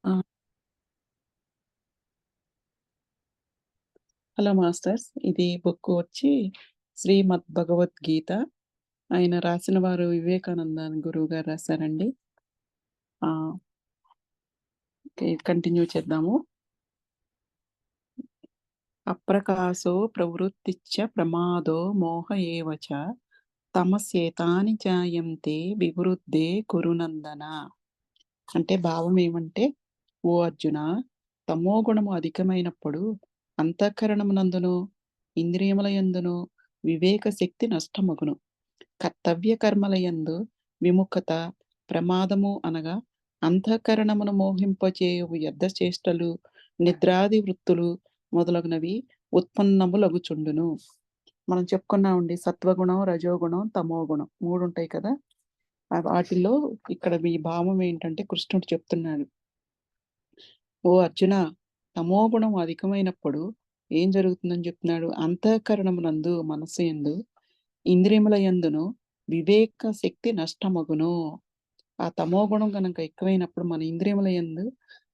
ఆ! Hello masters. ఇది book వచ్చి 'శ్రీమద్ భగవద్గీత'. ఆయన రాసిన వారు వివేకానంద అని గురువుగారు రాశారండి. ఆహ్, ఓకే. కంటిన్యూ చేద్దాము. అప్రకాశో ప్రవృత్తిశ్చ ప్రమాదో మోహ ఏవ చ తమస్యేతాని జాయంతే వివృద్ధే కురు నందన. అంటే భావం ఏమంటే, ఓ అర్జునా! తమోగుణము అధికమైనప్పుడు అంతఃకరణమునందును, ఇంద్రియములయందును వివేక శక్తి నష్టమగును. కర్తవ్య కర్మలయందు విముఖత, ప్రమాదము అనగా అంతఃకరణమును మోహింపచేయు వ్యర్థ చేష్టలు, నిద్రాది వృత్తులు మొదలగునవి ఉత్పన్నములగుచుండును. మనం చెప్పుకున్నామండి సత్వగుణం, రజోగుణం, తమోగుణం 3 ఉంటాయి కదా! వాటిల్లో ఇక్కడ మీ భావం ఏంటంటే కృష్ణుడు చెప్తున్నాడు. ఓ అర్జున! తమోగుణం అధికమైనప్పుడు ఏం జరుగుతుందని చెప్తున్నాడు? అంతఃకరణమునందు మనస్సు యందు, ఇంద్రియముల యందును వివేక శక్తి నష్టమగును. ఆ తమోగుణం గనక ఎక్కువైనప్పుడు మన ఇంద్రియముల యందు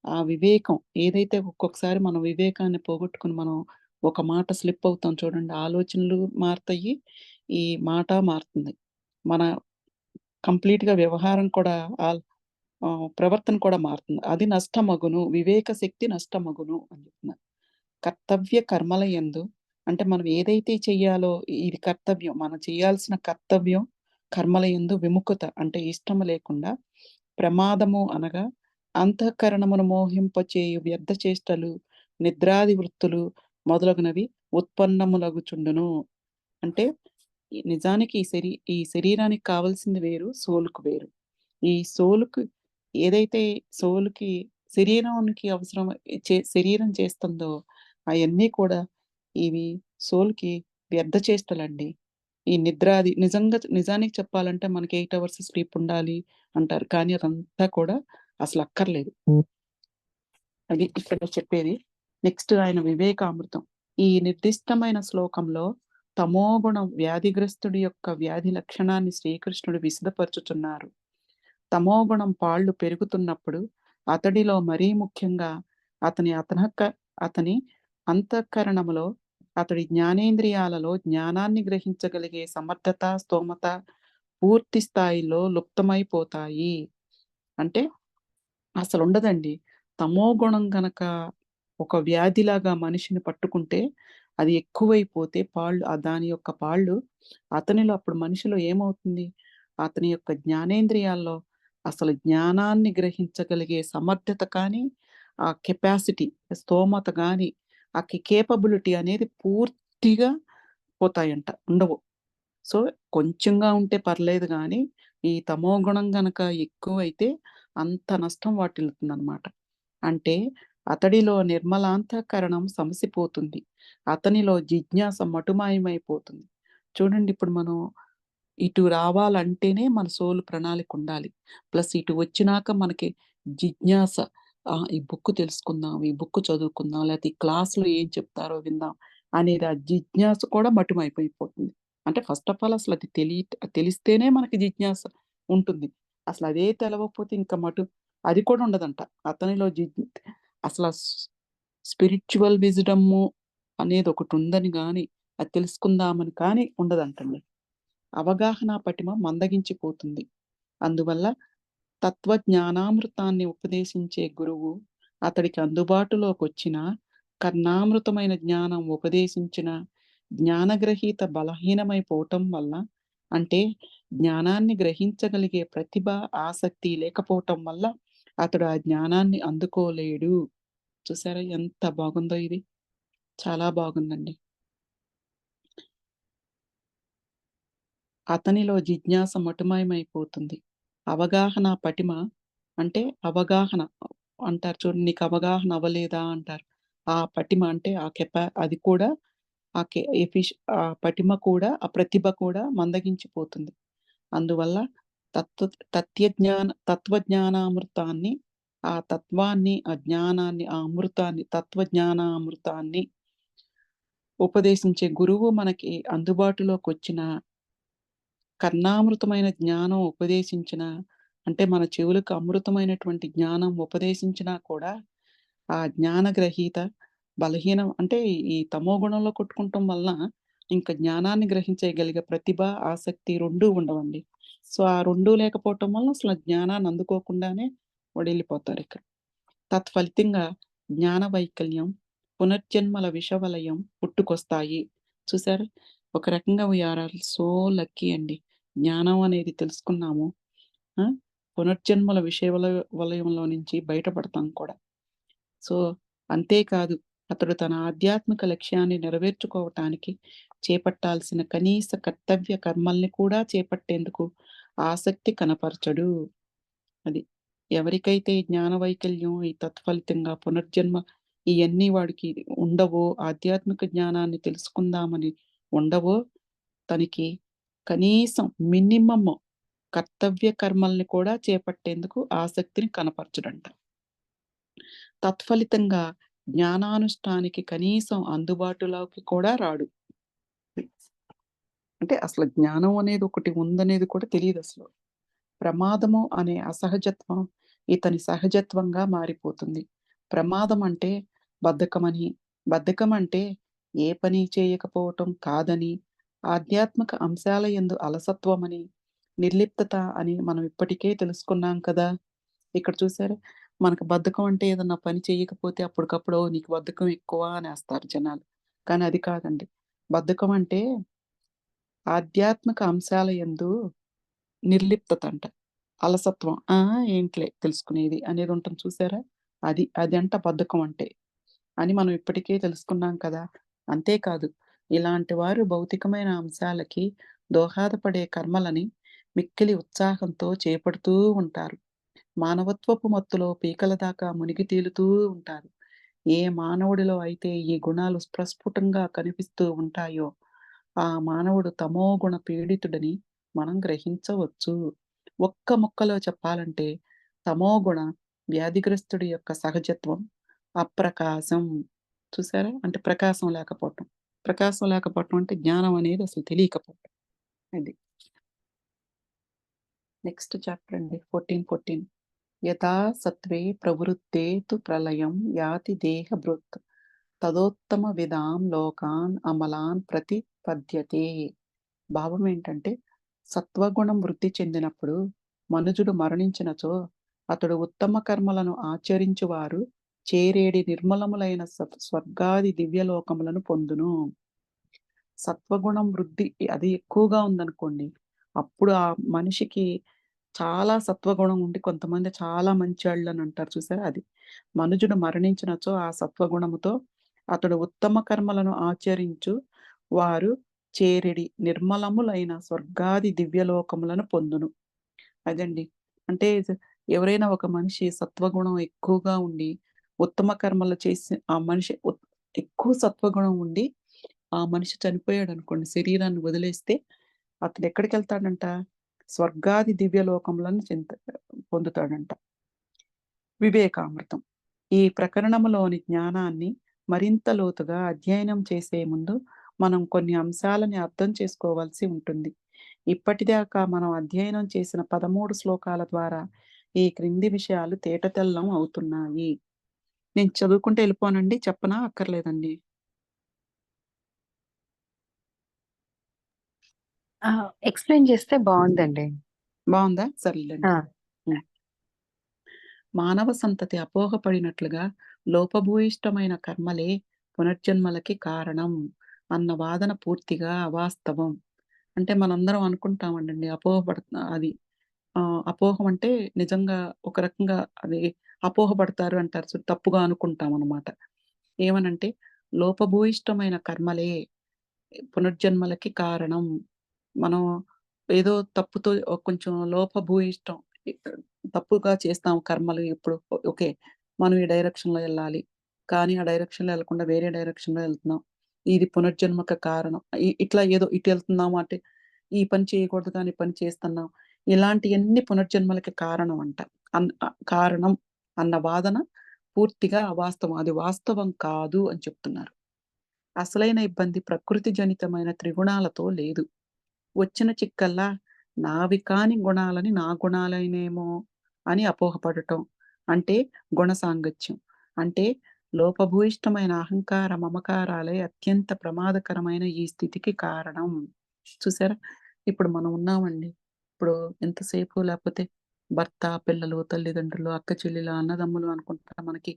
ఆ వివేకం ఏదైతే ఒక్కొక్కసారి మనం వివేకాన్ని పోగొట్టుకొని మనం ఒక మాట స్లిప్ అవుతాం చూడండి. ఆలోచనలు మారతాయి. ఈ మాట మారుతుంది. మన కంప్లీట్‌గా వ్యవహారం కూడా ప్రవర్తన కూడా మారుతుంది. అది నష్టమగును. వివేక శక్తి నష్టమగును అని చెప్తున్నారు. కర్తవ్య కర్మల యందు అంటే మనం ఏదైతే చెయ్యాలో ఇది కర్తవ్యం. మనం చేయాల్సిన కర్తవ్యం కర్మల యందు విముఖత అంటే ఇష్టం లేకుండా ప్రమాదము అనగా అంతఃకరణమును మోహింపచేయు వ్యర్థ చేష్టలు, నిద్రాది వృత్తులు మొదలగునవి ఉత్పన్నములగుచుండును. అంటే నిజానికి ఈ శరీరానికి కావాల్సింది వేరు, సోలుకు వేరు. ఈ సోలుకి ఏదైతే సోలుకి శరీరానికి అవసరం శరీరం చేస్తుందో అయన్నీ కూడా ఇవి సోల్‌కి వ్యర్థ చేష్టలండి. ఈ నిద్రాది నిజానికి చెప్పాలంటే మనకి 8 అవర్స్ స్లీప్ ఉండాలి అంటారు. కానీ అదంతా కూడా అసలు అక్కర్లేదు. అది ఇక్కడ చెప్పేది. నెక్స్ట్ ఆయన వివేకామృతం. ఈ నిర్దిష్టమైన శ్లోకంలో తమోగుణం వ్యాధిగ్రస్తుడి యొక్క వ్యాధి లక్షణాన్ని శ్రీకృష్ణుడు విశదపరచుచున్నారు. తమోగుణం పాళ్ళు పెరుగుతున్నప్పుడు అతడిలో మరీ ముఖ్యంగా అతని అతనహక్క అతని అంతఃకరణములో అతడి జ్ఞానేంద్రియాలలో జ్ఞానాన్ని గ్రహించగలిగే సమర్థత, స్తోమత పూర్తి స్థాయిలో లుప్తమైపోతాయి. అంటే అసలుండదండి. తమోగుణం గనక ఒక వ్యాధిలాగా మనిషిని పట్టుకుంటే, అది ఎక్కువైపోతే దాని యొక్క పాళ్ళు అతనిలో అప్పుడు మనిషిలో ఏమవుతుంది? అతని యొక్క జ్ఞానేంద్రియాల్లో అసలు జ్ఞానాన్ని గ్రహించగలిగే సమర్థత కానీ, ఆ కెపాసిటీ, స్తోమత గాని, ఆ కేపబిలిటీ అనేది పూర్తిగా పోతాయంట. ఉండవు. సో, కొంచెంగా ఉంటే పర్లేదు గానీ, ఈ తమోగుణం గనక ఎక్కువైతే అంత నష్టం వాటిల్లుతుందనమాట. అంటే అతడిలో నిర్మలాంతఃకరణం సమసిపోతుంది. అతనిలో జిజ్ఞాస మటుమాయమైపోతుంది. చూడండి ఇప్పుడు మనం ఇటు రావాలంటేనే మన సోలు ప్రణాళికుండాలి. ప్లస్ ఇటు వచ్చినాక మనకి జిజ్ఞాస ఈ బుక్ తెలుసుకుందాం, ఈ బుక్ చదువుకుందాం, లేతే ఈ క్లాస్‌లో ఏం చెప్తారో విందాం అనేది ఆ జిజ్ఞాస కూడా మటుమైపోయిపోతుంది. అంటే ఫస్ట్ ఆఫ్ ఆల్ అసలది తెలిస్తేనే మనకి జిజ్ఞాస ఉంటుంది. అసలదే తెలవకపోతే ఇంక అది కూడా ఉండదంట. అతనిలో అసల స్పిరిచ్యువల్ విజ్డము అనేదొకటుందని గాని, అది తెలుసుకుందామని కానీ ఉండదంటండి. అవగాహన పటిమ మందగించిపోతుంది. అందువల్ల తత్వజ్ఞానామృతాన్ని ఉపదేశించే గురువు అతడికి అందుబాటులోకొచ్చినా, కర్ణామృతమైన జ్ఞానం ఉపదేశించిన జ్ఞానగ్రహీత బలహీనమైపోవటం వల్ల అంటే జ్ఞానాన్ని గ్రహించగలిగే ప్రతిభ, ఆసక్తి లేకపోవటం వల్ల అతడు ఆ జ్ఞానాన్ని అందుకోలేడు. చూసారా ఎంత బాగుందో ఇది? చాలా బాగుందండి. అతనిలో జిజ్ఞాస మటుమాయమైపోతుంది. అవగాహన పటిమ అంటే అవగాహన అంటారు చూడండి. నీకు అవగాహన అవ్వలేదా అంటారు. ఆ పటిమ అంటే అది కూడా ఆ కె ఎఫిష్ ఆ పటిమ కూడా, ఆ ప్రతిభ కూడా మందగించిపోతుంది. అందువల్ల తత్వజ్ఞానామృతాన్ని, ఆ తత్వాన్ని, ఆ జ్ఞానాన్ని, ఆ అమృతాన్ని, తత్వజ్ఞానామృతాన్ని ఉపదేశించే గురువు మనకి అందుబాటులోకొచ్చిన కర్ణామృతమైన జ్ఞానం ఉపదేశించిన అంటే మన చెవులకు అమృతమైనటువంటి జ్ఞానం ఉపదేశించినా కూడా, ఆ జ్ఞాన గ్రహీత బలహీనం అంటే ఈ తమో గుణంలో కొట్టుకుంటం వలన ఇంక జ్ఞానాన్ని గ్రహించగలిగే ప్రతిభ, ఆసక్తి 2 ఉండవండి. సో, ఆ 2 లేకపోవటం వలన అసల జ్ఞానాన్ని అందుకోకుండానే వాడెళ్ళిపోతారిక. తత్ఫలితంగా జ్ఞాన వైకల్యం, పునర్జన్మల విషవలయం పుట్టుకొస్తాయి. చూసారా? ఒక రకంగా we are all so lucky అండి. జ్ఞానం అనేది తెలుసుకున్నాము. ఆ! పునర్జన్మల వలయంలో నుంచి బయటపడతాం కూడా. సో, అంతేకాదు అతడు తన ఆధ్యాత్మిక లక్ష్యాన్ని నెరవేర్చుకోవటానికి చేపట్టాల్సిన కనీస కర్తవ్య కర్మల్ని కూడా చేపట్టేందుకు ఆసక్తి కనపరచడు. అది. ఎవరికైతే జ్ఞాన వైకల్యం, ఈ తత్ఫలితంగా పునర్జన్మ ఇయన్నీ వాడికి ఉండవో, ఆధ్యాత్మిక జ్ఞానాన్ని తెలుసుకుందామని ఉండవో, తనకి కనీసం మినిమమ్ కర్తవ్య కర్మల్ని కూడా చేపట్టేందుకు ఆసక్తిని కనపరచడంట. తత్ఫలితంగా జ్ఞానానుష్ఠానికి కనీసం అందుబాటులోకి కూడా రాడు. అంటే అసలు జ్ఞానం అనేది ఒకటి ఉందనేది కూడా తెలీదసలు. ప్రమాదము అనే అసహజత్వం ఇతని సహజత్వంగా మారిపోతుంది. ప్రమాదం అంటే బద్ధకమని, బద్ధకం అంటే ఏ పని చేయకపోవటం కాదని, ఆధ్యాత్మిక అంశాల యందు అలసత్వమని, నిర్లిప్తత అని మనం ఇప్పటికే తెలుసుకున్నాం కదా! ఇక్కడ చూసారా? మనకు బద్ధకం అంటే ఏదన్నా పని చెయ్యకపోతే అప్పటికప్పుడు "ఓహ్! నీకు బద్ధకం ఎక్కువ" అనేస్తారు జనాలు. కానీ అది కాదండి. బద్ధకం అంటే ఆధ్యాత్మిక అంశాల యందు నిర్లిప్తతంట. అలసత్వం. ఆ! ఏంటిలే తెలుసుకునేది అనేదుంటుంది చూసారా? అదంట బద్ధకం అంటే. అని మనం ఇప్పటికే తెలుసుకున్నాం కదా! అంతేకాదు ఇలాంటి వారు భౌతికమైన అంశాలకి దోహదపడే కర్మలని మిక్కిలి ఉత్సాహంతో చేపడుతూ ఉంటారు. మానవత్వపు మత్తులో పీకల దాకా మునిగి తేలుతూ ఉంటారు. ఏ మానవుడిలో అయితే ఈ గుణాలు ప్రస్ఫుటంగా కనిపిస్తూ ఉంటాయో, ఆ మానవుడు తమోగుణ పీడితుడని మనం గ్రహించవచ్చు. ఒక్క ముక్కలో చెప్పాలంటే, తమోగుణ వ్యాధిగ్రస్తుడి యొక్క సహజత్వం అప్రకాశం. చూసారా? అంటే ప్రకాశం లేకపోవటం. ప్రకాశం లేకపోవటం అంటే జ్ఞానం అనేది అసలు తెలియకపోవటం. అది. నెక్స్ట్ చాప్టర్ అండి 14. యథా సత్వే ప్రవృత్తే తు ప్రళయం యాతి దేహభృత్ తదోత్తమ విదాం లోకాన్ అమలాన్ ప్రతిపద్యతే. భావం ఏంటంటే, సత్వగుణం వృద్ధి చెందినప్పుడు మనుజుడు మరణించినచో అతడు ఉత్తమ కర్మలను ఆచరించువారు చేరేడి నిర్మలములైన స్వర్గాది దివ్యలోకములను పొందును. సత్వగుణం వృద్ధి అది ఎక్కువగా ఉందనుకోండి, అప్పుడు ఆ మనిషికి చాలా సత్వగుణం ఉండి కొంతమంది చాలా మంచోళ్ళని అంటారు చూసారా అది. మనుజుడు మరణించినచో ఆ సత్వగుణముతో అతడు ఉత్తమ కర్మలను ఆచరించు వారు చేరిడి నిర్మలములైన స్వర్గాది దివ్యలోకములను పొందును. అదండి. అంటే ఎవరైనా ఒక మనిషి సత్వగుణం ఎక్కువగా ఉండి, ఉత్తమ కర్మలు చేసి ఆ మనిషి ఎక్కువ సత్వగుణం ఉండి, ఆ మనిషి చనిపోయాడనుకోండి శరీరాన్ని వదిలేస్తే, అతడెక్కడికెళ్తాడంట? స్వర్గాది దివ్యలోకములను పొందుతాడంట. వివేకామృతం. ఈ ప్రకరణములోని జ్ఞానాన్ని మరింత లోతుగా అధ్యయనం చేసే ముందు, మనం కొన్ని అంశాలని అర్థం చేసుకోవాల్సి ఉంటుంది. ఇప్పటిదాకా మనం అధ్యయనం చేసిన 13 శ్లోకాల ద్వారా ఈ క్రింది విషయాలు తేటతెల్లం అవుతున్నాయి. నేను చదువుకుంటూ ఎళ్ళిపోనండి? చెప్పనా? అక్కర్లేదండి? ఆ! ఎక్స్‌ప్లెయిన్ చేస్తే బావుందండి. బావుందా? సర్లేండి. ఆ! హ్మ్. మానవ సంతతి అపోహపడినట్లుగా లోపభూయిష్టమైన కర్మలే పునర్జన్మలకి కారణం అన్న వాదన పూర్తిగా అవాస్తవం. అంటే మనందరం అనుకుంటామండండి అది అపోహం అంటే నిజంగా ఒక రకంగా అది అపోహపడతారు అంటారు తప్పుగా అనుకుంటామనమాట. ఏమనంటే లోపభూయిష్టమైన కర్మలే పునర్జన్మలకి కారణం. మనం ఏదో తప్పుతో కొంచెం లోపభూయిష్టం ఇ తప్పుగా చేస్తాం కర్మలు ఇప్పుడు. ఓకే. మనం ఈ డైరెక్షన్‌లో ఎళ్ళాలి. కానీ ఆ డైరెక్షన్‌లో ఎళ్ళకుండా వేరే డైరెక్షన్‌లో ఎళ్తున్నాం. ఇది పునర్జన్మకు కారణం. ఇట్లా ఏదో ఇటెళ్తున్నాము అంటే, ఈ పని చేయకూడదు కానీ ఈ పని చేస్తున్నాం. ఇలాంటియన్నీ పునర్జన్మలకి కారణం అంట. కారణం అన్న వాదన పూర్తిగా అవాస్తవం. అది వాస్తవం కాదు అని చెప్తున్నారు. అసలైన ఇబ్బంది ప్రకృతి జనితమైన త్రిగుణాలతో లేదు. వచ్చిన చిక్కల్లా నావి కాని గుణాలని నా గుణాలనేమో అని అపోహపడటం. అంటే గుణ సాంగత్యం. అంటే లోపభూయిష్టమైన అహంకార మమకారాలే అత్యంత ప్రమాదకరమైన ఈ స్థితికి కారణం. చూసారా? ఇప్పుడు మనం ఉన్నామండి. ఇప్పుడు ఎంతసేపు లేకపోతే భర్త, పిల్లలు, తల్లిదండ్రులు, అక్క చెల్లెలు, అన్నదమ్ములు అనుకుంటా మనకి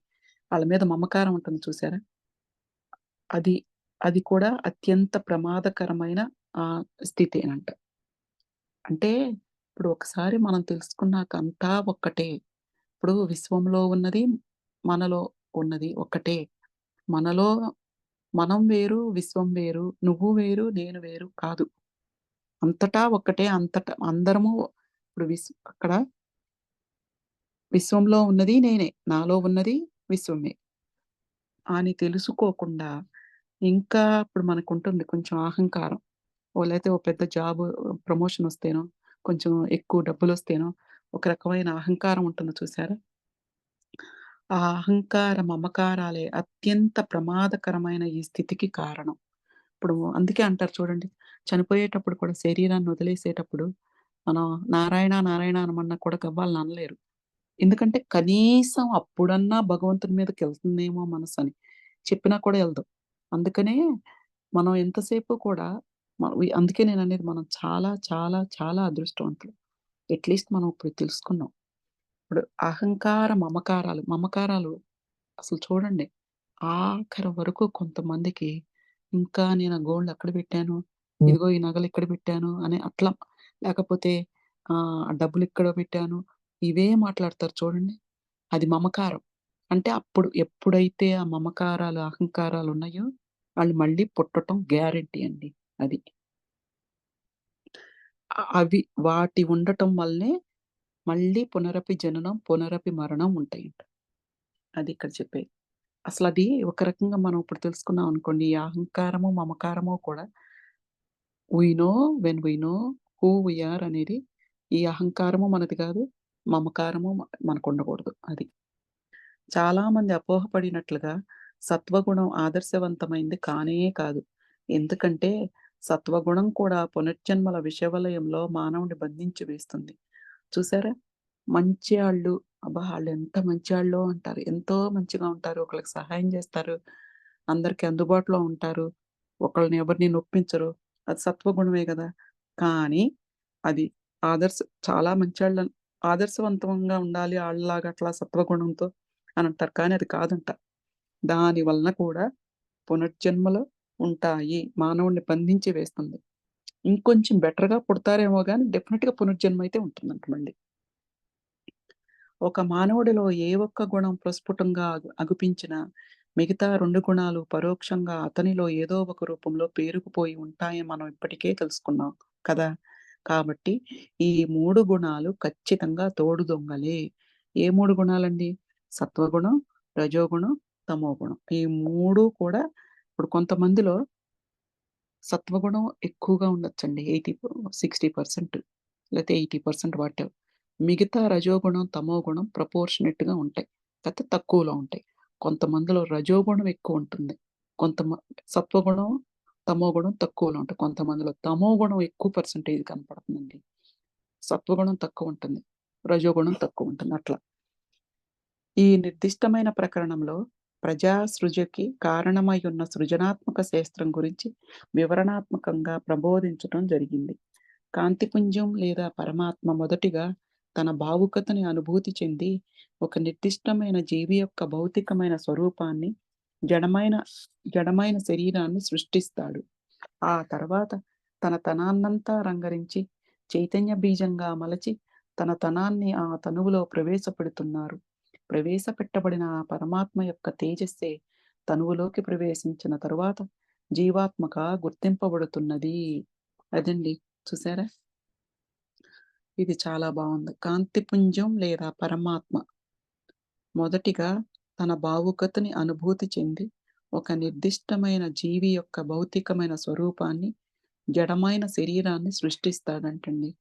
ఆళ్ళ మీద మమకారం ఉంటుంది చూసారా? అది, అది కూడా అత్యంత ప్రమాదకరమైన స్థితేనంట. అంటే ఇప్పుడు ఒకసారి మనం తెలుసుకున్నాక అంతా ఒక్కటే. ఇప్పుడు విశ్వంలో ఉన్నది, మనలో ఉన్నది ఒక్కటే. మనలో మనం వేరు, విశ్వం వేరు, నువ్వు వేరు, నేను వేరు కాదు. అంతటా ఒక్కటే. అంతటా అందరము ఇప్పుడు అక్కడ విశ్వంలో ఉన్నది నేనే. నాలో ఉన్నది విశ్వమే అని తెలుసుకోకుండా ఇంకా ఇప్పుడు మనకుంటుంది కొంచెం అహంకారం. లేతే ఓ పెద్ద జాబు ప్రమోషనొస్తేనో, కొంచెం ఎక్కువ డబ్బులొస్తేనో, ఒక రకమైన అహంకారం ఉంటుంది చూసారా? ఆ అహంకార మమకారాలే అత్యంత ప్రమాదకరమైన ఈ స్థితికి కారణం. ఇప్పుడు అందుకే అంటారు చూడండి, చనిపోయేటప్పుడు కూడా శరీరాన్ని వదిలేసేటప్పుడు మనం నారాయణ, నారాయణ అనమన్నా కూడా గవ్వాలని అనలేరు. ఎందుకంటే కనీసం అప్పుడన్నా భగవంతుని మీదకెళ్తుందేమో మనసని. చెప్పినా కూడా ఎళ్ళదు. అందుకనే మనం ఎంతసేపు కూడా అందుకే నేననేది మనం చాలా, చాలా, చాలా అదృష్టవంతులు. అట్‌లీస్ట్ మనం ఇప్పుడు తెలుసుకున్నాం. ఇప్పుడు అహంకార మమకారాలు అసలు చూడండి. ఆఖరి వరకు కొంతమందికి ఇంకా నేను ఆ గోల్డ్ అక్కడ పెట్టాను. ఇదిగో ఈ నగలు ఇక్కడ పెట్టాను అని అట్లా లేకపోతే ఆ డబ్బులు ఇక్కడ పెట్టాను. ఇవే మాట్లాడతారు చూడండి. అది మమకారం. అంటే అప్పుడు ఎప్పుడైతే ఆ మమకారాలు, అహంకారాలు ఉన్నాయో వాళ్ళు మళ్ళీ పుట్టటం గ్యారంటీ అండి. అది. అవి వాటి ఉండటం వల్లనే మళ్ళీ పునరపి జననం, పునరపి మరణం ఉంటాయంట. అది ఇక్కడ చెప్పేది. అసలది ఒక రకంగా మనం ఇప్పుడు తెలుసుకున్నాం అనుకోండి. ఈ అహంకారము, మమకారము కూడా we know who we are అనేది ఈ అహంకారము మనది కాదు. మమకారము మనకుండకూడదు. అది. చాలామంది అపోహపడినట్లుగా సత్వగుణం ఆదర్శవంతమైంది కానే కాదు. ఎందుకంటే సత్వగుణం కూడా పునర్జన్మల విషవలయంలో మానవుడిని బంధించి వేస్తుంది. చూసారా? మంచి ఆళ్ళు అబ్బా! ఆళ్ళెంత మంచాళ్ళో అంటారు. ఎంతో మంచిగా ఉంటారు. ఒకళ్ళకి సహాయం జేస్తారు. అందరికి అందుబాటులో ఉంటారు. ఒకళ్ళని ఎవరిని నొప్పించరు. అది సత్వగుణమే గదా! కానీ అది ఆదర్శ చాలా మంచాళ్ళని ఆదర్శవంతంగా ఉండాలి ఆళ్ళలాగా అట్లా సత్వగుణంతో అనంటారు. కానీ అది కాదంట. దాని వలన కూడా పునర్జన్మలు ఉంటాయి. మానవుడిని బంధించి వేస్తుంది. ఇంకొంచెం బెటర్‌గా పుడతారేమో గానీ డెఫినిట్‌గా పునర్జన్మ అయితే ఉంటుందంట మళ్ళీ. ఒక మానవుడిలో ఏ ఒక్క గుణం ప్రస్ఫుటంగా అగుపించినా, మిగతా 2 గుణాలు పరోక్షంగా అతనిలో ఏదో ఒక రూపంలో పేరుకుపోయి ఉంటాయని మనం ఇప్పటికే తెలుసుకున్నాం కదా! కాబట్టి ఈ 3 గుణాలు ఖచ్చితంగా తోడు దొంగలే. ఏ 3 గుణాలండి? సత్వగుణం, రజోగుణం, తమోగుణం. ఈ 3 కూడా ఇప్పుడు కొంతమందిలో సత్వగుణం ఎక్కువగా ఉండొచ్చండి. 60% లేతే 80% వాటెవర్. మిగతా రజోగుణం, తమోగుణం ప్రపోర్షనేట్‌గా ఉంటాయి. కాతే తక్కువలో ఉంటాయి. కొంతమందిలో రజోగుణం ఎక్కువుంటుంది. కొంతమ సత్వగుణం, తమోగుణం తక్కువలో ఉంటాయి. కొంతమందిలో తమోగుణం ఎక్కువ పర్సెంటేజ్ కనపడుతుందండి. సత్వగుణం తక్కువుంటుంది. రజోగుణం తక్కువుంటుంది అట్లా. ఈ నిర్దిష్టమైన ప్రకరణంలో ప్రజా సృజకి కారణమై ఉన్న సృజనాత్మక శాస్త్రం గురించి వివరణాత్మకంగా ప్రబోధించటం జరిగింది. కాంతిపుంజం లేదా పరమాత్మ మొదటిగా తన భావుకతని అనుభూతి చెంది ఒక నిర్దిష్టమైన జీవి యొక్క భౌతికమైన స్వరూపాన్ని జడమైన జడమైన శరీరాన్ని సృష్టిస్తాడు. ఆ తర్వాత తన తనాన్నంతా రంగరించి చైతన్య బీజంగా మలచి తన తనాన్ని ఆ తనువులో ప్రవేశపెడుతున్నారు. ప్రవేశపెట్టబడిన ఆ పరమాత్మ యొక్క తేజస్సే తనువులోకి ప్రవేశించిన తరువాత జీవాత్మగా గుర్తింపబడుతున్నది. అదండి. చూసారా? ఇది చాలా బావుంది. కాంతిపుంజం లేదా పరమాత్మ మొదటిగా తన భావుకతని అనుభూతి చెంది ఒక నిర్దిష్టమైన జీవి యొక్క భౌతికమైన స్వరూపాన్ని జడమైన శరీరాన్ని సృష్టిస్తాడంటండి.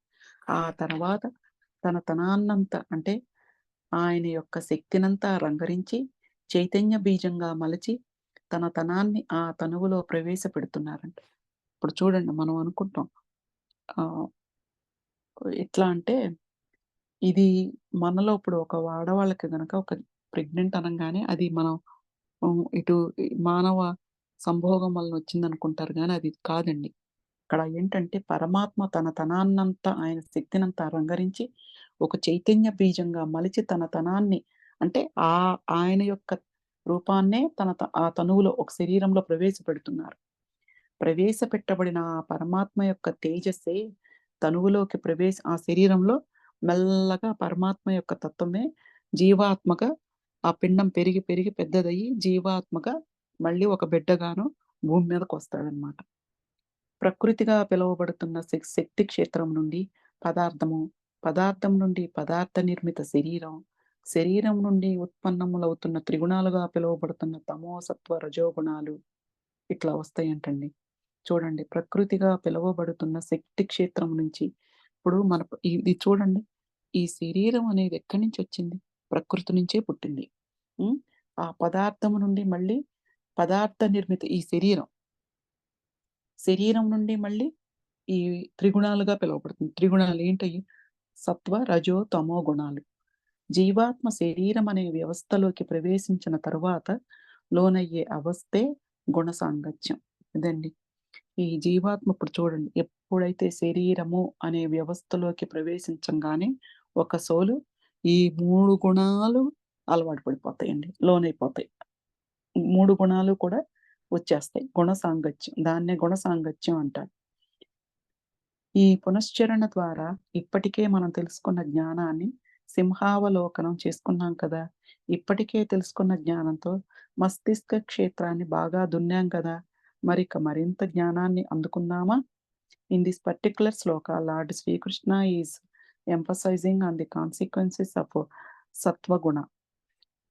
ఆ తర్వాత తన తనాన్నంతా అంటే ఆయన యొక్క శక్తినంతా రంగరించి చైతన్య బీజంగా మలచి తన తనాన్ని ఆ తనువులో ప్రవేశపెడుతున్నారంట. ఇప్పుడు చూడండి మనం అనుకుంటాం. ఆహ్, ఎట్లా అంటే ఇది మనలో ఇప్పుడు ఒక ఆడవాళ్ళకి గనక ఒక ప్రెగ్నెంట్ అనంగానే అది మనం ఇటు మానవ సంభోగం వలన వచ్చిందనుకుంటారు గానీ అది కాదండి. ఇక్కడ ఏంటంటే పరమాత్మ తన తనాన్నంతా ఆయన శక్తినంతా రంగరించి ఒక చైతన్య బీజంగా మలిచి తన తనాన్ని అంటే ఆయన యొక్క రూపాన్నే ఆ తనువులో ఒక శరీరంలో ప్రవేశపెడుతున్నారు. ప్రవేశపెట్టబడిన ఆ పరమాత్మ యొక్క తేజస్సే తనువులోకి ఆ శరీరంలో మెల్లగా పరమాత్మ యొక్క తత్వమే జీవాత్మగా ఆ పిండం పెరిగి, పెరిగి పెద్దదయ్యి జీవాత్మగా మళ్ళీ ఒక బిడ్డగాను భూమి మీదకొస్తాడనమాట. ప్రకృతిగా పిలువబడుతున్న శక్తి క్షేత్రం నుండి పదార్థము, పదార్థం నుండి పదార్థ నిర్మిత శరీరం, శరీరం నుండి ఉత్పన్నములవుతున్న త్రిగుణాలుగా పిలువబడుతున్న తమో, సత్వ, రజోగుణాలు ఇట్లా వస్తాయంటండి. చూడండి ప్రకృతిగా పిలువబడుతున్న శక్తి క్షేత్రం నుంచి ఇప్పుడు ఇది చూడండి. ఈ శరీరం అనేది ఎక్కడి నుంచొచ్చింది? ప్రకృతి నుంచే పుట్టింది. హ్మ్. ఆ పదార్థము నుండి మళ్ళీ పదార్థ నిర్మిత ఈ శరీరం. శరీరం నుండి మళ్ళీ ఈ త్రిగుణాలుగా పిలువబడుతుంది. త్రిగుణాలు ఏంటయి? సత్వ, రజో, తమో గుణాలు. జీవాత్మ శరీరం అనే వ్యవస్థలోకి ప్రవేశించిన తరువాత లోనయ్యే అవస్థే గుణ సాంగత్యం. ఇదండి. ఈ జీవాత్మ ఇప్పుడు చూడండి ఎప్పుడైతే శరీరము అనే వ్యవస్థలోకి ప్రవేశించంగానే ఒక సోలు ఈ 3 గుణాలు అలవాటు పడిపోతాయండి. లోనైపోతాయి. 3 గుణాలు కూడా వచ్చేస్తాయి. గుణ సాంగత్యం. దాన్నే గుణ సాంగత్యం అంటారు. ఈ పునశ్చరణ ద్వారా ఇప్పటికే మనం తెలుసుకున్న జ్ఞానాన్ని సింహావలోకనం చేసుకున్నాం కదా! ఇప్పటికే తెలుసుకున్న జ్ఞానంతో మస్తిష్క క్షేత్రాన్ని బాగా దున్నాం కదా! మరిక మరింత జ్ఞానాన్ని అందుకుందామా? In this particular sloka, Lord Sri Krishna is emphasizing on the consequences of సత్వగుణ.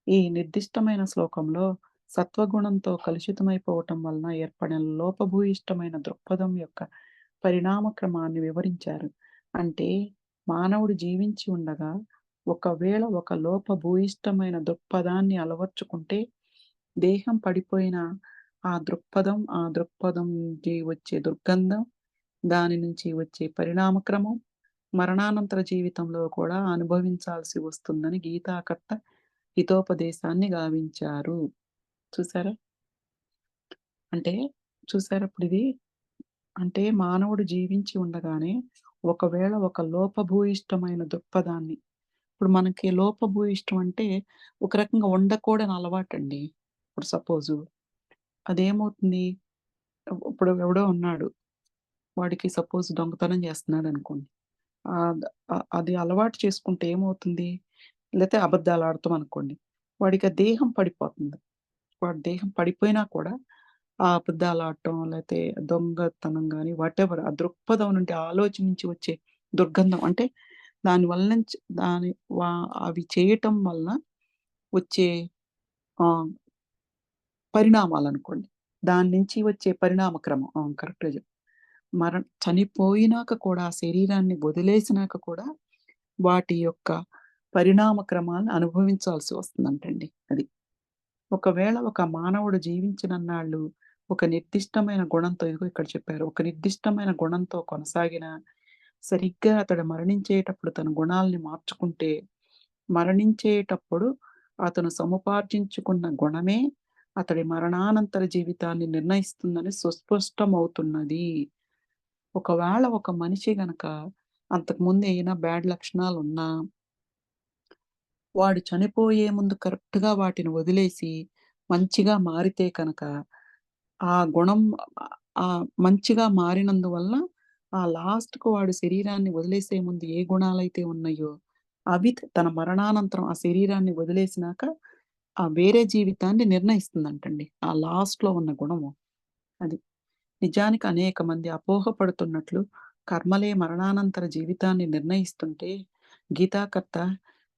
ఈ నిర్దిష్టమైన శ్లోకంలో సత్వగుణంతో కలుషితమైపోవటం వలన ఏర్పడిన లోపభూయిష్టమైన దృక్పథం యొక్క పరిణామ క్రమాన్ని వివరించారు. అంటే మానవుడు జీవించి ఉండగా ఒకవేళ ఒక లోపభూయిష్టమైన దృక్పథాన్ని అలవర్చుకుంటే దేహం పడిపోయిన ఆ దృక్పథం నుంచి వచ్చే దుర్గంధం, దాని నుంచి వచ్చే పరిణామ క్రమం, మరణానంతర జీవితంలో కూడా అనుభవించాల్సి వస్తుందని గీతాకర్త హితోపదేశాన్ని గావించారు. చూసారా? అంటే చూసారా ఇప్పుడిది? అంటే మానవుడు జీవించి ఉండగానే ఒకవేళ ఒక లోపభూయిష్టమైన దృక్పథాన్ని ఇప్పుడు మనకి లోపభూయిష్టం అంటే ఒక రకంగా ఉండకూడని అలవాటండి. ఇప్పుడు సపోజు అదేమవుతుంది? ఇప్పుడు ఎవడో ఉన్నాడు. వాడికి సపోజ్ దొంగతనం చేస్తున్నాడనుకోండి. ఆద్ అది అలవాటు చేసుకుంటే ఏమవుతుంది? లేతే అబద్దాలాడతాం అనుకోండి. వాడికి ఆ దేహం పడిపోతుంది. వాడి దేహం పడిపోయినా కూడా ఆ అబద్దాలాడటం లేతే దొంగతనం గాని వాటెవర్ ఆ దృక్పథం నుండి ఆ ఆలోచన నుంచి వచ్చే దుర్గంధం అంటే దాని వల్ల నుంచి దాని వా అవి చేయటం వలన వచ్చే ఆహ్, పరిణామాలనుకోండి. దాని నుంచి వచ్చే పరిణామ క్రమం. అవును. కరెక్ట్‌గా చనిపోయినాక కూడా ఆ శరీరాన్ని వదిలేసినాక కూడా వాటి యొక్క పరిణామ క్రమాలను అనుభవించాల్సి వస్తుందంటండి అది. ఒకవేళ ఒక మానవుడు జీవించినన్నాళ్ళు ఒక నిర్దిష్టమైన గుణంతో ఇదిగో ఇక్కడ చెప్పారు. ఒక నిర్దిష్టమైన గుణంతో కొనసాగిన సరిగ్గా అతడు మరణించేటప్పుడు తన గుణాల్ని మార్చుకుంటే, మరణించేటప్పుడు అతను సముపార్జించుకున్న గుణమే అతడి మరణానంతర జీవితాన్ని నిర్ణయిస్తుందని సుస్పష్టమవుతున్నది. ఒకవేళ ఒక మనిషి గనక అంతకుముందు ఏయైనా బ్యాడ్ లక్షణాలున్నా, వాడు చనిపోయే ముందు కరెక్ట్‌గా వాటిని వదిలేసి, మంచిగా మారితే కనుక, ఆ గుణం మంచిగా మారినందువలన ఆ లాస్ట్‌కు వాడు శరీరాన్ని వదిలేసే ముందు ఏ గుణాలైతే ఉన్నాయో, అవి తన మరణానంతరం ఆ శరీరాన్ని వదిలేసినాక, ఆ వేరే జీవితాన్ని నిర్ణయిస్తుందంటండి. ఆ లాస్ట్‌లో ఉన్న గుణము. అది. నిజానికి అనేక మంది అపోహపడుతున్నట్లు కర్మలే మరణానంతర జీవితాన్ని నిర్ణయిస్తుంటే, గీతాకర్త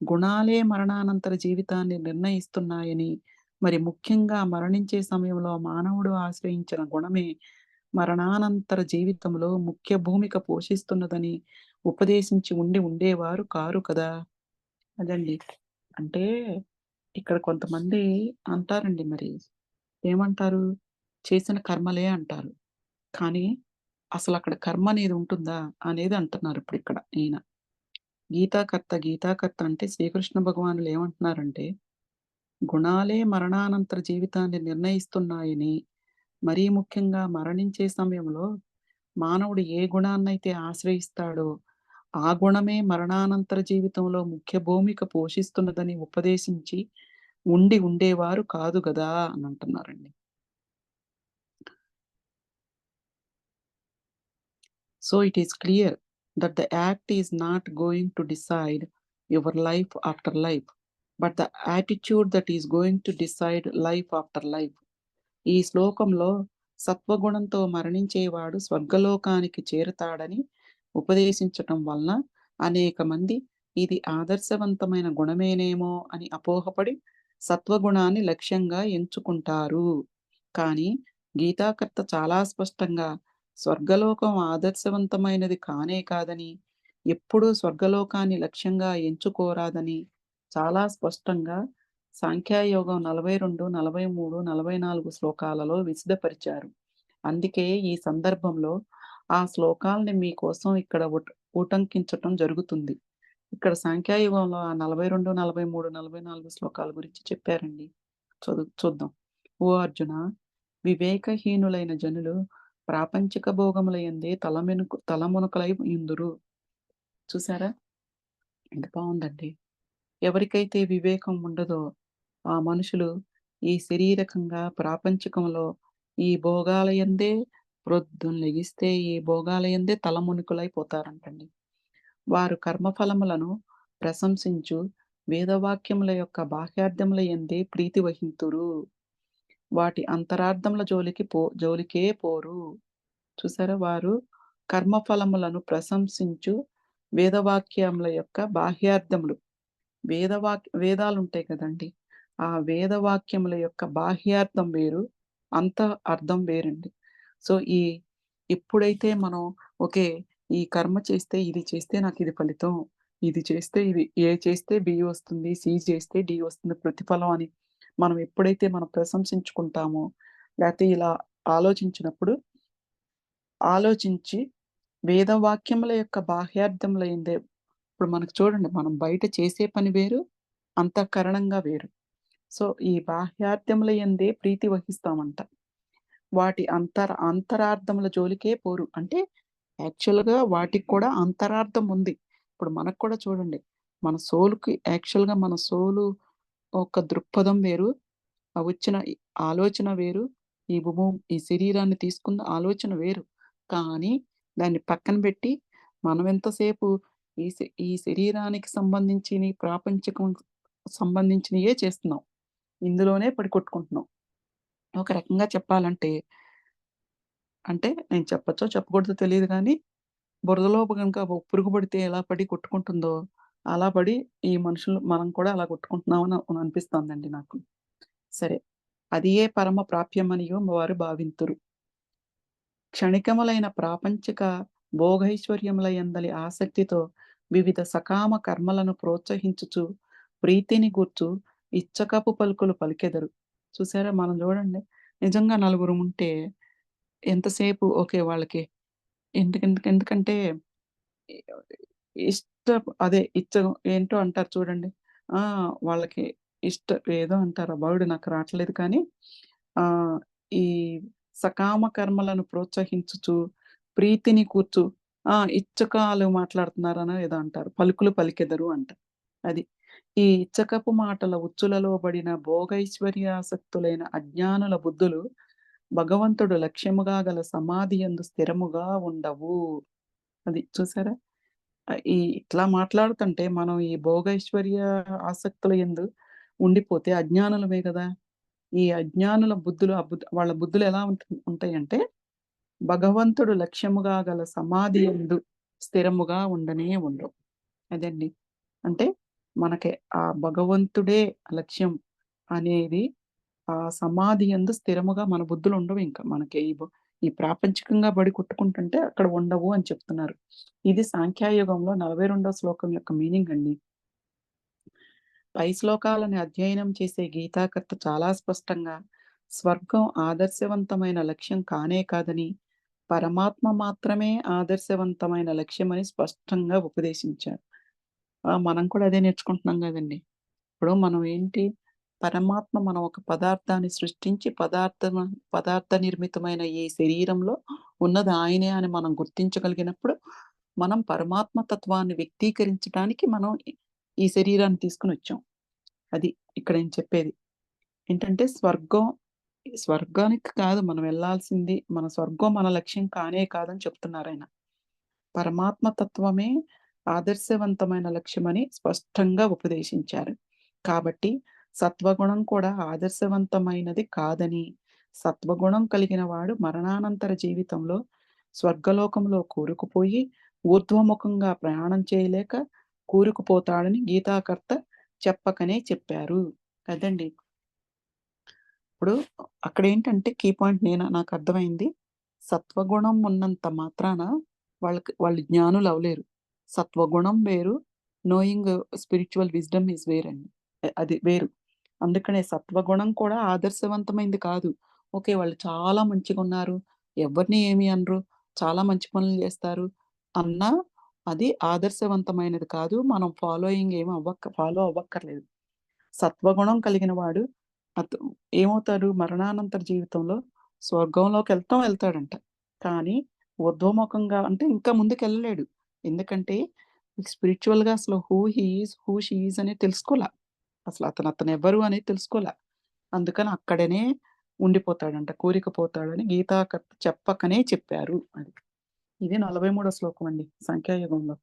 గుణాలే మరణానంతర జీవితాన్ని నిర్ణయిస్తున్నాయని, మరి ముఖ్యంగా మరణించే సమయంలో మానవుడు ఆశ్రయించిన గుణమే మరణానంతర జీవితంలో ముఖ్య భూమిక పోషిస్తున్నదని ఉపదేశించి ఉండేవారు కారు కదా! అదండి. అంటే ఇక్కడ కొంతమంది అంటారండి మరి. ఏమంటారు? చేసిన కర్మలే అంటారు. కానీ అసలక్కడ కర్మ అనేది ఉంటుందా? అనేది అంటున్నారు ఇప్పుడిక్కడ ఈయన. గీతాకర్త అంటే శ్రీకృష్ణ భగవానులు ఏమంటున్నారంటే, గుణాలే మరణానంతర జీవితాన్ని నిర్ణయిస్తున్నాయని, మరీ ముఖ్యంగా మరణించే సమయంలో మానవుడు ఏ గుణాన్నైతే ఆశ్రయిస్తాడో, ఆ గుణమే మరణానంతర జీవితంలో ముఖ్య భూమిక పోషిస్తున్నదని ఉపదేశించి ఉండేవారు కాదు గదా! అని అంటున్నారండి. So it is clear that the act is not going to decide your life after life, but the attitude that is going to decide life after life. ఈ శ్లోకంలో సత్వగుణంతో మరణించేవాడు స్వర్గలోకానికి చేరుతాడని ఉపదేశించటం వలన అనేక మంది ఇది ఆదర్శవంతమైన గుణమేనేమో అని అపోహపడి సత్వగుణాన్ని లక్ష్యంగా ఎంచుకుంటారు. కానీ గీతాకర్త చాలా స్పష్టంగా స్వర్గలోకం ఆదర్శవంతమైనది కానే కాదని, ఎప్పుడూ స్వర్గలోకాన్ని లక్ష్యంగా ఎంచుకోరాదని చాలా స్పష్టంగా సాంఖ్యయోగం 42, 43, 44 శ్లోకాలలో విశదపరిచారు. అందుకే ఈ సందర్భంలో ఆ శ్లోకాల్ని మీకోసం ఇక్కడ ఉటంకించటం జరుగుతుంది. ఇక్కడ సాంఖ్యయుగంలో ఆ 42, 43, 44 శ్లోకాల గురించి చెప్పారండి. చూద్దాం. ఓ అర్జున! వివేకహీనులైన జనులు ప్రాపంచిక భోగముల యందే తలమునకలై యుందురు. చూసారా? ఎంత బావుందండి. ఎవరికైతే వివేకం ఉండదో, ఆ మనుషులు ఈ శరీరకంగా, ప్రాపంచికంలో ఈ భోగాలయందే ప్రొద్దున లెగిస్తే ఈ భోగాలయందే తలమునికులైపోతారంటండి. వారు కర్మఫలములను ప్రశంసించు వేదవాక్యముల యొక్క బాహ్యార్థముల యందే ప్రీతి వహింతురు. వాటి అంతరార్థముల జోలికే పోరు. చూసారా? వారు కర్మఫలములను ప్రశంసించు వేదవాక్యముల యొక్క బాహ్యార్థములు వేదాలుంటాయి కదండీ! ఆ వేదవాక్యముల యొక్క బాహ్యార్థం వేరు. అర్థం వేరండి. సో, ఎప్పుడైతే మనం ఓకే. ఈ కర్మ చేస్తే, ఇది చేస్తే నాకిది ఫలితం. ఇది చేస్తే ఏ చేస్తే బి వస్తుంది. సి చేస్తే డి వస్తుంది ప్రతిఫలం అని మనం ఎప్పుడైతే మనం ప్రశంసించుకుంటామో, లేతే ఇలా ఆలోచించినప్పుడు ఆలోచించి వేదవాక్యముల యొక్క బాహ్యార్థములైందే ఇప్పుడు మనకు చూడండి మనం బయట చేసే పని వేరు, అంతఃకరణంగా వేరు. సో, ఈ బాహ్యార్థముల యందే ప్రీతి వహిస్తామంట. వాటి అంతరార్థముల జోలికే పోరు. అంటే యాక్చువల్‌గా వాటికి కూడా అంతరార్థం ఉంది. ఇప్పుడు మనకు కూడా చూడండి. మన సోల్‌కి యాక్చువల్‌గా మన సోలు ఒక దృక్పథం వేరు. ఆ వచ్చిన ఆలోచన వేరు. ఈ శరీరాన్ని తీసుకున్న ఆలోచన వేరు. కానీ దాన్ని పక్కన పెట్టి మనం ఎంతసేపు ఈ శరీరానికి సంబంధించినయి ప్రాపంచికం సంబంధించినయే చేస్తున్నాం. ఇందులోనే పడి కొట్టుకుంటున్నాం. ఒక రకంగా చెప్పాలంటే అంటే నేను చెప్పచ్చో చెప్పకూడదో తెలీదు గానీ, బురదలో గనుక ఓ పురుగు పడితే ఎలా పడి కొట్టుకుంటుందో, అలా పడి ఈ మనుషులు మనం కూడా అలా కొట్టుకుంటున్నామని అనిపిస్తోందండి నాకు. సరే. అదియే పరమ ప్రాప్యమనియు వారు భావింతురు. క్షణికములైన ప్రాపంచిక భోగైశ్వర్యముల యందలి ఆసక్తితో వివిధ సకామ కర్మలను ప్రోత్సహించుచు, ప్రీతిని గూర్చు ఇచ్చకపు పలుకులు పలికెదరు. చూసారా? మనం జూడండి. నిజంగా నలుగురముంటే ఎంతసేపు ఓకే. వాళ్ళకి ఎందుకంటే ఇ అదే ఇచ్చం ఏంటో అంటారు చూడండి. ఆ! వాళ్ళకి ఏదో అంటారు. ఆ వర్డ్ నాకు రాట్లేదు కానీ ఆహ్, ఈ సకామ కర్మలను ప్రోత్సహించుచు, ప్రీతిని కూర్చు ఇచ్చకాలు మాట్లాడుతున్నారనో ఏదో అంటారు. పలుకులు పలికెదరు అంట. అది. ఈ ఇచ్చకపు మాటల ఉచ్చులలో బడిన భోగైశ్వర్యాసక్తులైన అజ్ఞానుల బుద్ధులు భగవంతుడు లక్ష్యముగా గల సమాధి యందు స్థిరముగా ఉండవు. అది చూసారా? ఇట్లా మాట్లాడుతుంటే మనం ఈ భోగైశ్వర్య ఆసక్తుల యందు ఉండిపోతే అజ్ఞానులమే గదా! ఈ అజ్ఞానుల బుద్ధులు వాళ్ళ బుద్ధులు ఎలా ఉంటాయంటే, భగవంతుడు లక్ష్యముగా గల సమాధి యందు స్థిరముగా ఉండనే ఉండవు. అదండి. అంటే మనకి ఆ భగవంతుడే లక్ష్యం అనేది ఆ సమాధి యందు స్థిరముగా మన బుద్ధులు ఉండవింక. మనకి ఈ ప్రాపంచికంగా బడి కొట్టుకుంటుంటే అక్కడ ఉండవు అని చెప్తున్నారు. ఇది సాంఖ్యయుగంలో 42వ శ్లోకం యొక్క మీనింగ్ అండి. పై శ్లోకాలను అధ్యయనం చేసే గీతాకర్త చాలా స్పష్టంగా స్వర్గం ఆదర్శవంతమైన లక్ష్యం కానే కాదని, పరమాత్మ మాత్రమే ఆదర్శవంతమైన లక్ష్యమని స్పష్టంగా ఉపదేశించారు. మనం కూడా అదే నేర్చుకుంటున్నాం గదండీ! ఇప్పుడు మనం ఏంటి, పరమాత్మ మనం ఒక పదార్థాన్ని సృష్టించి పదార్థ నిర్మితమైన ఈ శరీరంలో ఉన్నది ఆయనే అని మనం గుర్తించగలిగినప్పుడు, మనం పరమాత్మ తత్వాన్ని వ్యక్తీకరించటానికి మనం ఈ శరీరాన్ని తీసుకొనొచ్చాం. అది ఇక్కడ నేను చెప్పేది. ఏంటంటే స్వర్గానికి కాదు మనం వెళ్ళాల్సింది. స్వర్గం మన లక్ష్యం కానే కాదని చెప్తున్నారాయన. పరమాత్మ తత్వమే ఆదర్శవంతమైన లక్ష్యమని స్పష్టంగా ఉపదేశించారు. కాబట్టి సత్వగుణం కూడా ఆదర్శవంతమైనది కాదని, సత్వగుణం కలిగిన వాడు మరణానంతర జీవితంలో స్వర్గలోకంలో కూరుకుపోయి, ఊర్ధ్వముఖంగా ప్రయాణం చేయలేక కూరుకుపోతాడని గీతాకర్త చెప్పకనే చెప్పారు. అదండి. ఇప్పుడు అక్కడేంటంటే కీ పాయింట్ నాకర్థమైంది. సత్వగుణం ఉన్నంత మాత్రాన వాళ్ళు జ్ఞానులవ్వలేరు. సత్వగుణం వేరు, నోయింగ్ స్పిరిచ్యువల్ విజ్డమ్ ఈస్ వేరండి. అది వేరు. అందుకనే సత్వగుణం కూడా ఆదర్శవంతమైంది కాదు. ఓకే. వాళ్ళు చాలా మంచిగున్నారు. ఎవరిని ఏమి అనరు. చాలా మంచి పనులు జేస్తారు అన్నా అది ఆదర్శవంతమైనది కాదు. మనం ఫాలో అవ్వక్కర్లేదు. సత్వగుణం కలిగిన వాడు అత్ ఏమవుతాడు మరణానంతర జీవితంలో వెళ్తాడంట. కానీ ఊర్ధ్వముఖంగా అంటే ఇంకా ముందుకెళ్ళలేడు. ఎందుకంటే స్పిరిచ్యువల్‌గా అసలు హూ షీ ఈజ్ అనేది తెలుసుకోల. అతనెవ్వరు అనేది తెలుసుకోల. అందుకని అక్కడనే ఉండిపోతాడంట. కూరుకుపోతాడని గీతాకర్త చెప్పకనే చెప్పారు అది. ఇది 43 శ్లోకం అండి సంఖ్యాయుగంలో.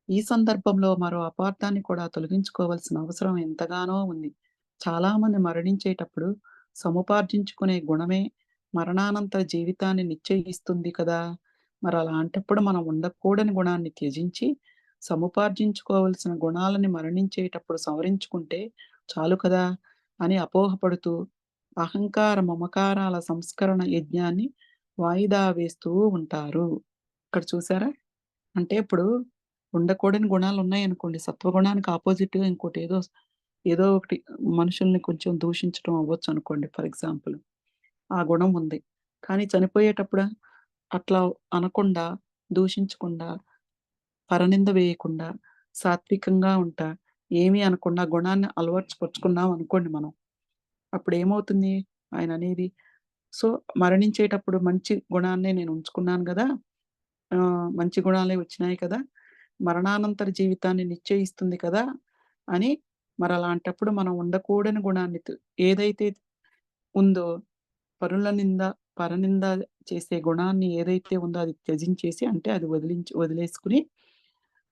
ఈ సందర్భంలో మరో అపార్థాన్ని కూడా తొలగించుకోవాల్సిన అవసరం ఎంతగానో ఉంది. చాలామంది మరణించేటప్పుడు సముపార్జించుకునే గుణమే మరణానంతర జీవితాన్ని నిశ్చయిస్తుంది కదా! మరలాంటప్పుడు మనం ఉండకూడని గుణాన్ని త్యజించి, సముపార్జించుకోవాల్సిన గుణాలని మరణించేటప్పుడు సవరించుకుంటే చాలు కదా! అని అపోహపడుతూ, అహంకార మమకారాల సంస్కరణ యజ్ఞాన్ని వాయిదా వేస్తూ ఉంటారు. ఇక్కడ చూసారా? అంటే ఇప్పుడు ఉండకూడని గుణాలున్నాయనుకోండి. సత్వగుణానికి అపోజిట్‌గా ఏదో ఒకటి మనుషుల్ని కొంచెం దూషించడం అవ్వచ్చనుకోండి ఫర్ ఎగ్జాంపుల్. ఆ గుణం ఉంది. కానీ చనిపోయేటప్పుడు అట్లా అనకుండా, దూషించకుండా, పరనింద వేయకుండా, సాత్వికంగా ఉంటా, ఏమీ అనకుండా గుణాన్ని అలవర్చుపరుచుకున్నాం అనుకోండి మనం. అప్పుడేమవుతుంది ఆయననేది, సో, మరణించేటప్పుడు మంచి గుణాన్నే నేను ఉంచుకున్నాను గదా! మంచి గుణాలే వచ్చినాయి కదా! మరణానంతర జీవితాన్ని నిశ్చయిస్తుంది కదా! అని మరలాంటప్పుడు మనం ఉండకూడని గుణాన్ని ఏదైతే ఉందో పరుల నింద, పరనింద చేసే గుణాన్ని ఏదైతే ఉందో అది త్యజించేసి అంటే అది వదిలేసుకొని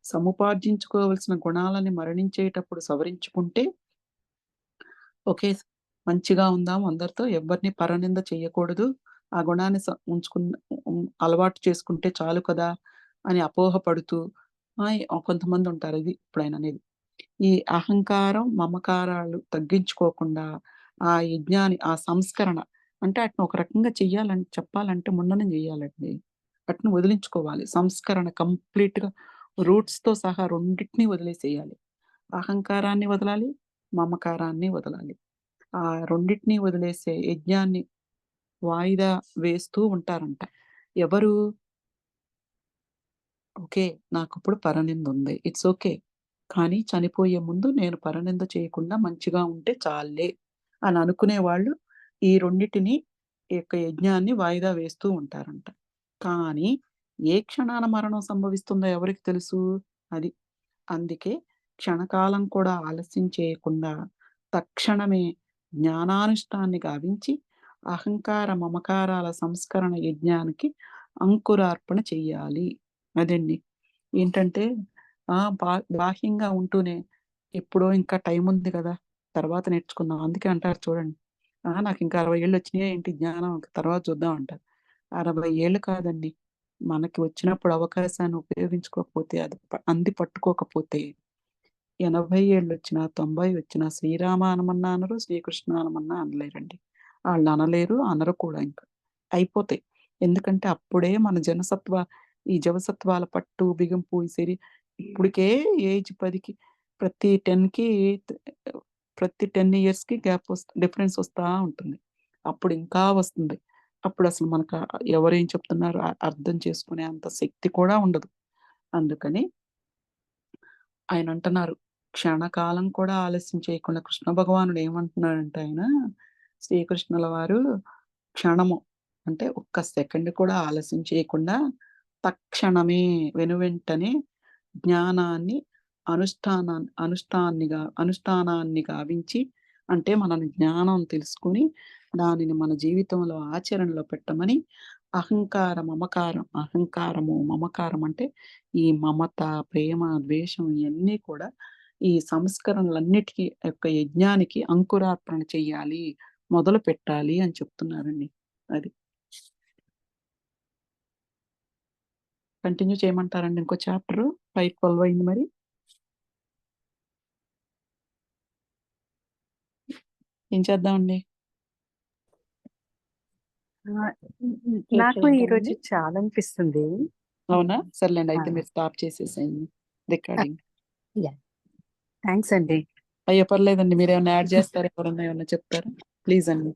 సముపార్జించుకోవాల్సిన గుణాలని మరణించేటప్పుడు సవరించుకుంటే ఓకే. మంచిగా ఉందాం అందరితో. ఎవ్వరిని పరనింద చెయ్యకూడదు. ఆ గుణాన్ని అలవాటు చేసుకుంటే చాలు కదా! అని అపోహపడుతూ కొంతమందుంటారు. ఇది ఇప్పుడాయననేది. ఈ అహంకారం, మమకారాలు తగ్గించుకోకుండా ఆ యజ్ఞాన్ని, ఆ సంస్కరణ అంటే ఆటిని ఒక రకంగా చెప్పాలంటే మున్ననే జేయాలండి. ఆటిని వదిలించుకోవాలి. సంస్కరణ కంప్లీట్‌గా రూట్స్‌తో సహా రెండిటిని వదిలేసేయాలి. అహంకారాన్ని వదలాలి, మమకారాన్ని వదలాలి. ఆ రెండిటిని వదిలేసే యజ్ఞాన్ని వాయిదా వేస్తూ ఉంటారంట. ఎవరు? ఓకే. నాకిప్పుడు పరనిందుంది. It's okay. కానీ చనిపోయే ముందు నేను పరనింద చేయకుండా మంచిగా ఉంటే చాల్లే అని అనుకునే వాళ్ళు ఈ రెండిటిని ఈ యొక్క యజ్ఞాన్ని వాయిదా వేస్తూ ఉంటారంట. కానీ ఏ క్షణాన మరణం సంభవిస్తుందో ఎవరికి తెలుసు? అది. అందుకే క్షణకాలం కూడా ఆలస్యం చేయకుండా తక్షణమే జ్ఞానానుష్ఠాన్ని గావించి అహంకార మమకారాల సంస్కరణ యజ్ఞానికి అంకురార్పణ చెయ్యాలి. అదండి. ఏంటంటే ఆ! బాహ్యంగా ఉంటూనే ఎప్పుడో ఇంకా టైముంది గదా! తర్వాత నేర్చుకుందాం. అందుకే అంటారు చూడండి. నాకింకా 60 ఏళ్ళొచ్చినాయా ఏంటి జ్ఞానం తర్వాత చూద్దాం అంటారు. 60 ఏళ్ళు కాదండి. మనకి వచ్చినప్పుడు అవకాశాన్ని ఉపయోగించుకోకపోతే అది అంది పట్టుకోకపోతే 80 ఏళ్ళొచ్చినా, 90 వచ్చినా శ్రీరామ అనమన్నా అనరు, శ్రీకృష్ణ అనమన్నా అనలేరండి. ఆళ్ళనలేరు, అనరు కూడా ఇంక. అయిపోతాయి. ఎందుకంటే అప్పుడే మన ఈ జవసత్వాల పట్టు, బిగింపు ఇప్పటికే ఏజ్ 10కి ప్రతి 10కి ప్రతి 10 ఇయర్స్‌కి డిఫరెన్స్ వస్తా ఉంటుంది. అప్పుడు ఇంకా వస్తుంది. అప్పుడసలు మనకు ఎవరేం చెప్తున్నారో అర్థం చేసుకునే అంత శక్తి కూడా ఉండదు. అందుకని ఆయనంటున్నారు, క్షణకాలం కూడా ఆలస్యం చేయకుండా కృష్ణ భగవానుడు ఏమంటున్నాడంటే శ్రీకృష్ణుల వారు క్షణము అంటే ఒక్క సెకండ్ కూడా ఆలస్యం చేయకుండా తక్షణమే వెనువెంటనే జ్ఞానాన్ని అనుష్ఠానాన్ని గావించి అంటే మనం జ్ఞానం తెలుసుకొని దానిని మన జీవితంలో ఆచరణలో పెట్టమని అహంకారము, మమకారం అంటే ఈ మమత, ప్రేమ, ద్వేషం ఇయన్నీ కూడా ఈ సంస్కరణలన్నిటికి యొక్క యజ్ఞానికి అంకురార్పణ చెయ్యాలి. మొదలుపెట్టాలి అని చెప్తున్నారండి. అది. కంటిన్యూ చేయమంటారండి ఇంకో చాప్టరు? 5:12 అయింది మరి. ఏం చేద్దామండి? నాకు ఈరోజు చాలా అనిపిస్తుంది. అవునా? సర్లేండి. అయితే ఆ! మీరు స్టాప్ చేసేసేయండి రికార్డింగ్. యాహ్! థాంక్స్ అండి. అయ్యో! పర్లేదండి. మీరేమన్నా యాడ్ చేస్తారా? ఎవరన్నా ఏమన్నా చెప్తారా? ప్లీజ్ అండి.